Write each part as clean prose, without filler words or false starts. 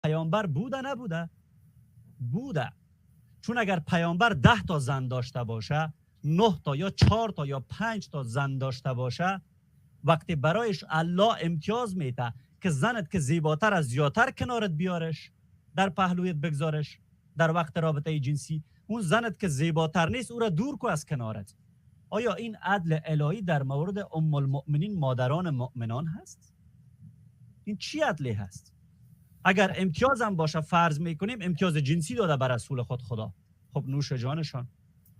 پیامبر بوده نبوده؟ بوده. چون اگر پیامبر 10 تا زن داشته باشه، 9 تا یا 4 تا یا 5 تا زن داشته باشه، وقتی برایش الله امتیاز میده که زنت که زیباتر از زیادتر کنارت بیارش، در پهلویت بگذارش در وقت رابطه جنسی، اون زنت که زیباتر نیست او را دور کو از کنارت. آیا این عدل الهی در مورد ام المؤمنین مادران مؤمنان هست؟ این چی عدلی هست؟ اگر امتیاز هم باشه فرض میکنیم امتیاز جنسی داده بر رسول خدا، خب نوش جانشان.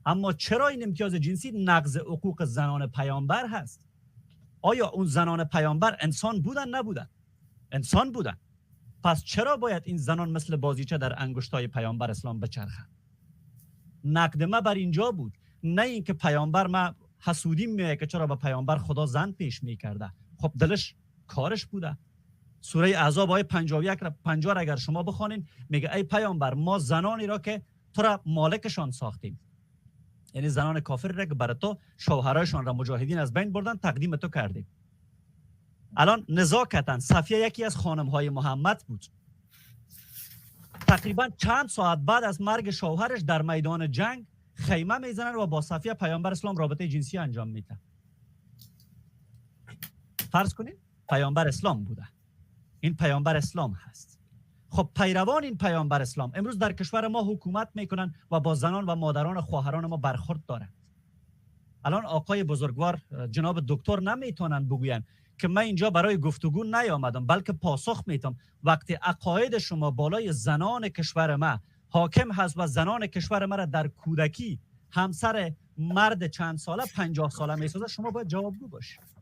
اما چرا این امتیاز جنسی نقض حقوق زنان پیامبر هست؟ آیا اون زنان پیامبر انسان بودن نبودن؟ انسان بودن. پس چرا باید این زنان مثل بازیچه در انگشتای پیامبر اسلام بچرخند؟ نقد ما بر اینجا بود، نه اینکه پیامبر ما حسودی میگه که چرا به پیامبر خدا زن پیش میکرده. خب دلش کارش بوده. سوره احزاب آیه 50 اگر شما بخوانین میگه ای پیامبر ما زنانی را که تو را مالکشان ساختیم، یعنی زنان کافر را که برای تو شوهرایشان را مجاهدین از بین بردن تقدیم تو کردیم. الان نزاکتاً صفیه یکی از خانم های محمد بود. تقریبا چند ساعت بعد از مرگ شوهرش در میدان جنگ خیمه میزنن و با صفیه پیامبر اسلام رابطه جنسی انجام میده. فرض کنین پیامبر اسلام بوده. این پیامبر اسلام هست. خب پیروان این پیامبر اسلام امروز در کشور ما حکومت میکنن و با زنان و مادران و خواهران ما برخورد دارن. الان آقای بزرگوار جناب دکتر نمیتونن بگوین که من اینجا برای گفتگو نیامدم بلکه پاسخ میتم. وقتی عقاید شما بالای زنان کشور ما حاکم هست و زنان کشور ما را در کودکی همسر مرد چند ساله 50 ساله میسازه، شما باید جوابگو باشید.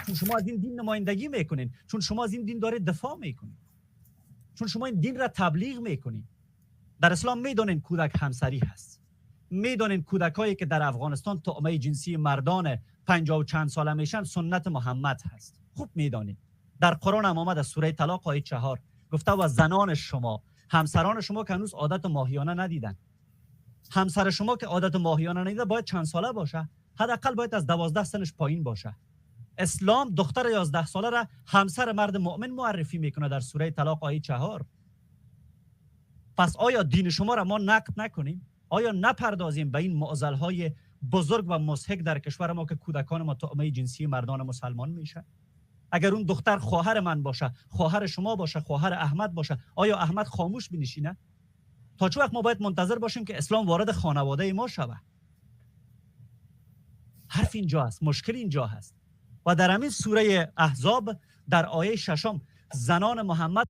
چون شما از این دین نمایندگی میکنین، چون شما از این دین دارید دفاع میکنین، چون شما این دین را تبلیغ میکنین. در اسلام میدونین کودک همسری هست، میدونین کودکایی که در افغانستان طعمه جنسی مردان 50 و چند ساله میشن سنت محمد هست. خوب میدونین. در قرآن هم آمد از سوره طلاق آیه 4 گفته و زنان شما، همسران شما که هنوز عادت ماهیانه ندیدن. همسر شما که عادت ماهیانه ندیده باید چند ساله باشه؟ حداقل باید از 12 سنش پایین باشه. اسلام دختر 11 ساله را همسر مرد مؤمن معرفی میکنه در سوره طلاق آیه 4. پس آیا دین شما را ما نقد نکنیم؟ آیا نپردازیم به این معضل‌های بزرگ و مضحک در کشور ما که کودکان ما طعمه جنسی مردان مسلمان میشه؟ اگر اون دختر خواهر من باشه، خواهر شما باشه، خواهر احمد باشه، آیا احمد خاموش بنشینه؟ تا چه وقت ما باید منتظر باشیم که اسلام وارد خانواده ما شود؟ حرف اینجا هست، مشکل اینجا هست. و در همین سوره احزاب در آیه 6 زنان محمد